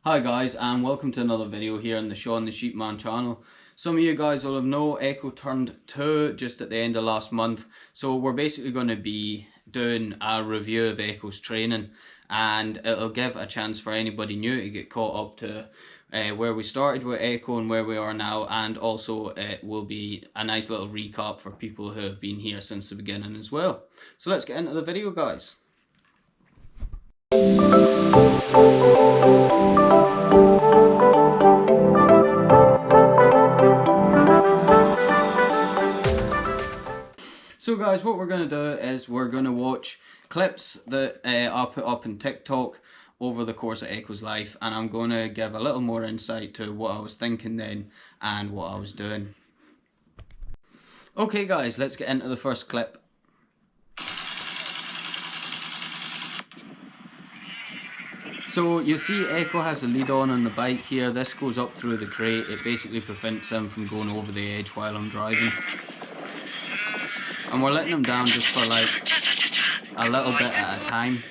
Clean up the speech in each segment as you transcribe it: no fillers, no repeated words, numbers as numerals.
Hi guys, and welcome to another video here on the Seanthesheepman channel. Some of you guys will have known Echo turned 2 just at the end of last month, so we're basically going to be doing a review of Echo's training, and it'll give a chance for anybody new to get caught up to where we started with Echo and where we are now, and also it will be a nice little recap for people who have been here since the beginning as well. So let's get into the video, guys. So guys, what we're going to do is we're going to watch clips that I put up on TikTok over the course of Echo's life, and I'm going to give a little more insight to what I was thinking then and what I was doing. Okay guys, let's get into the first clip. So you see Echo has a lead on the bike here. This goes up through the crate. It basically prevents him from going over the edge while I'm driving. And we're letting him down just for like a little bit at a time.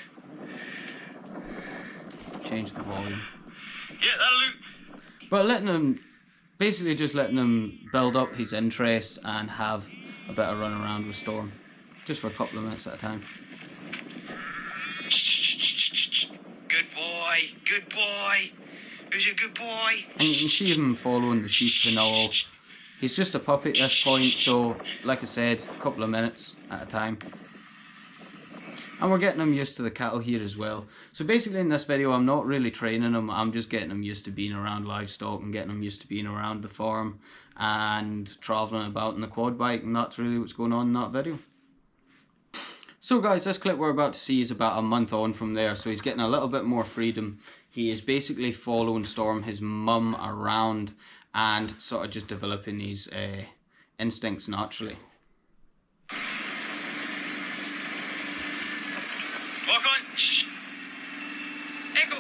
Change the volume. Yeah, that'll do. But basically just letting him build up his interest and have a bit of run around with Storm. Just for a couple of minutes at a time. Good boy, good boy. Who's a good boy? And you can see him following the sheep and all. He's just a puppy at this point, so like I said, a couple of minutes at a time. And we're getting him used to the cattle here as well. So basically in this video I'm not really training him, I'm just getting him used to being around livestock and getting him used to being around the farm and travelling about in the quad bike, and that's really what's going on in that video. So guys, this clip we're about to see is about a month on from there, so he's getting a little bit more freedom. He is basically following Storm, his mum, around and sort of just developing his instincts naturally. Walk on. Shh. Echo.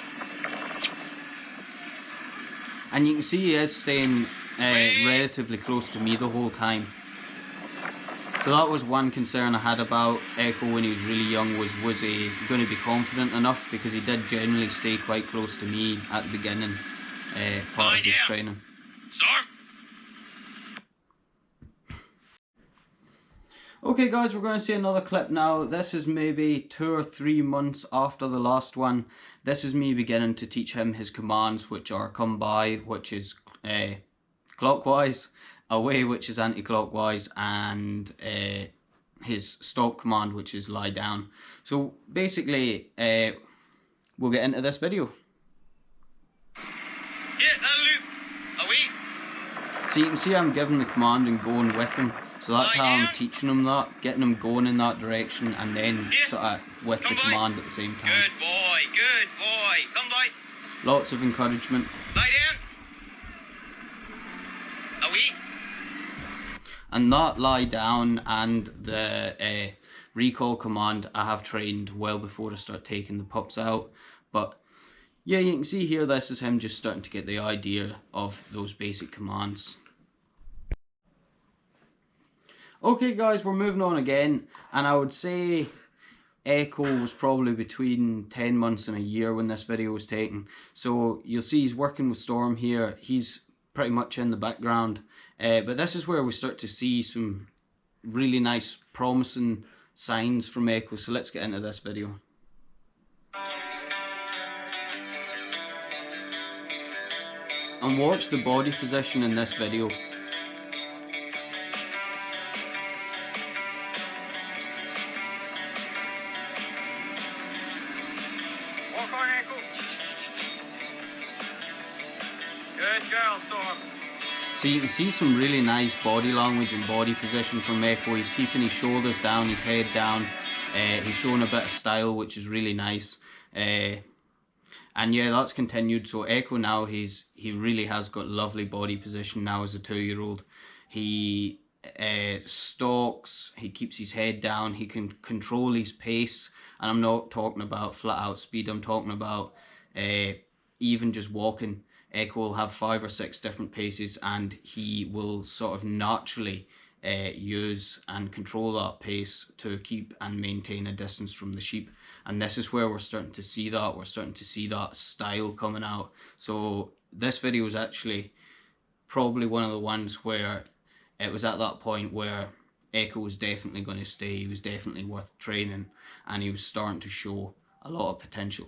And you can see he is staying relatively close to me the whole time. So that was one concern I had about Echo when he was really young, was he going to be confident enough, because he did generally stay quite close to me at the beginning part of his training. Storm. Okay guys, we're going to see another clip now. This is maybe 2 or 3 months after the last one. This is me beginning to teach him his commands, which are come by, which is clockwise, away, which is anti-clockwise, and his stop command, which is lie down. So basically, we'll get into this video. Yeah, that'll do. Away. So you can see I'm giving the command and going with him. So that's how I'm teaching him that, getting him going in that direction, and then sort of with the command at the same time. Good boy, good boy. Come by. Lots of encouragement. Lie down. Away. And that lie down and the recall command I have trained well before I start taking the pups out. But yeah, you can see here this is him just starting to get the idea of those basic commands. Okay guys, we're moving on again, and I would say Echo was probably between 10 months and a year when this video was taken. So you'll see he's working with Storm here. He's pretty much in the background. But this is where we start to see some really nice, promising signs from Echo. So let's get into this video. And watch the body position in this video. Walk on, Echo. Good girl, Storm. So you can see some really nice body language and body position from Echo. He's keeping his shoulders down, his head down. He's showing a bit of style, which is really nice. And yeah, that's continued. So Echo now, he really has got lovely body position now as a 2-year-old. He stalks, he keeps his head down, he can control his pace. And I'm not talking about flat out speed, I'm talking about even just walking. Echo will have 5 or 6 different paces, and he will sort of naturally use and control that pace to keep and maintain a distance from the sheep. And this is where we're starting to see that. We're starting to see that style coming out. So this video is actually probably one of the ones where it was at that point where Echo was definitely going to stay. He was definitely worth training, and he was starting to show a lot of potential.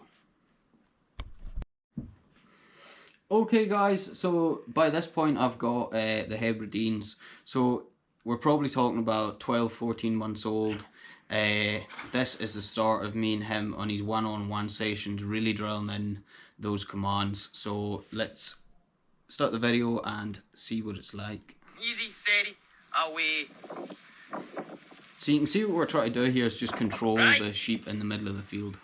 Okay guys, so by this point I've got the Hebrideans. So we're probably talking about 12-14 months old. This is the start of me and him on his one-on-one sessions, really drilling in those commands. So let's start the video and see what it's like. Easy, steady, away. So you can see what we're trying to do here is just control the sheep in the middle of the field.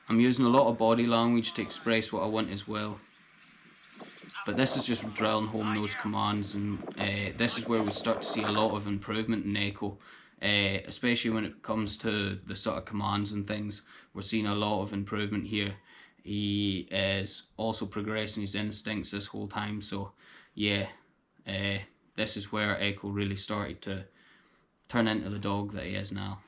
I'm using a lot of body language to express what I want as well. But this is just drilling home those commands, and this is where we start to see a lot of improvement in Echo. Especially when it comes to the sort of commands and things. We're seeing a lot of improvement here. He is also progressing his instincts this whole time, so yeah, this is where Echo really started to turn into the dog that he is now.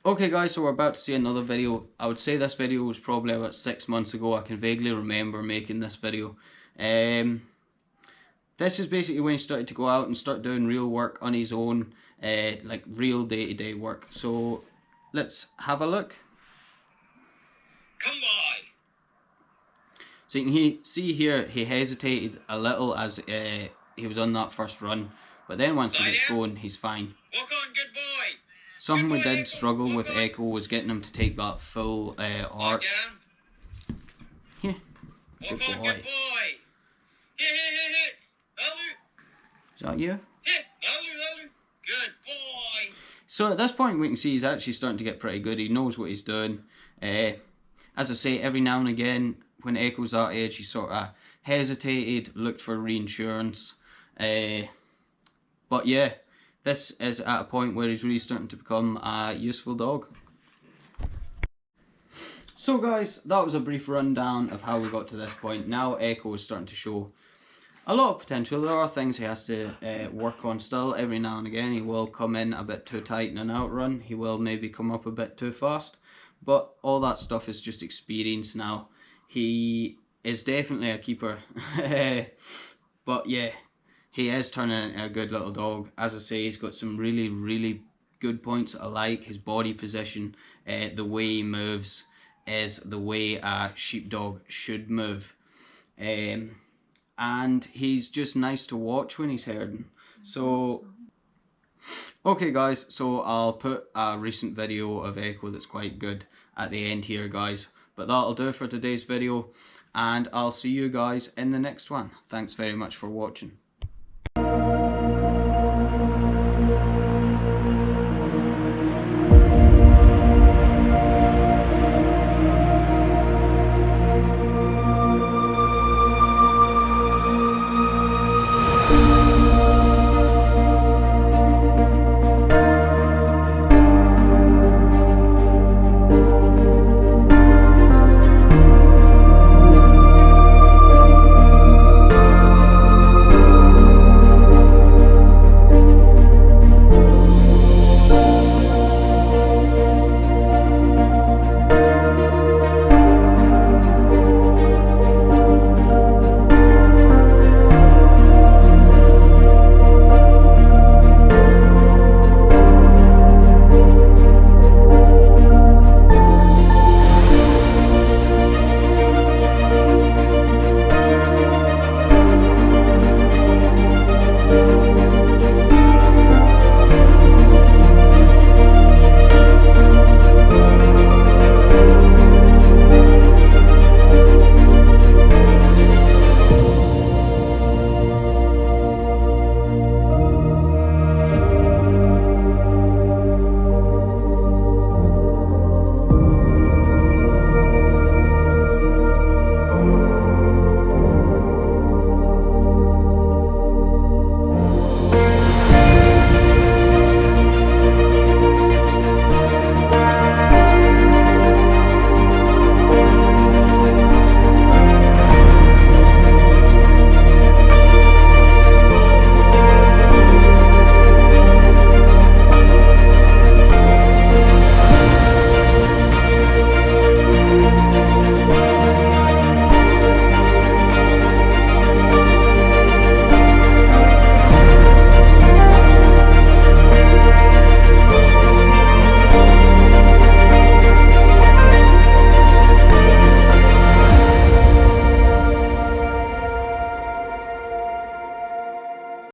Okay guys, so we're about to see another video. I would say this video was probably about 6 months ago. I can vaguely remember making this video. This is basically when he started to go out and start doing real work on his own, like real day-to-day work. So let's have a look. Come by. So you can see here he hesitated a little as he was on that first run, but then once he gets going, he's fine. Walk on, good boy. Something we did struggle with Echo was getting him to take that full arc. Yeah, good boy. Good boy. Hit. Is that you? Hit. Good boy. So at this point we can see he's actually starting to get pretty good. He knows what he's doing. As I say, every now and again when Echo's that age, he sort of hesitated, looked for reinsurance. But yeah, this is at a point where he's really starting to become a useful dog. So guys, that was a brief rundown of how we got to this point. Now Echo is starting to show a lot of potential. There are things he has to work on still. Every now and again he will come in a bit too tight in an outrun. He will maybe come up a bit too fast. But all that stuff is just experience now. He is definitely a keeper. But yeah, he is turning into a good little dog. As I say, he's got some really, really good points I like. His body position, the way he moves is the way a sheepdog should move. And he's just nice to watch when he's herding. So, okay guys, so I'll put a recent video of Echo that's quite good at the end here guys. But that'll do it for today's video, and I'll see you guys in the next one. Thanks very much for watching.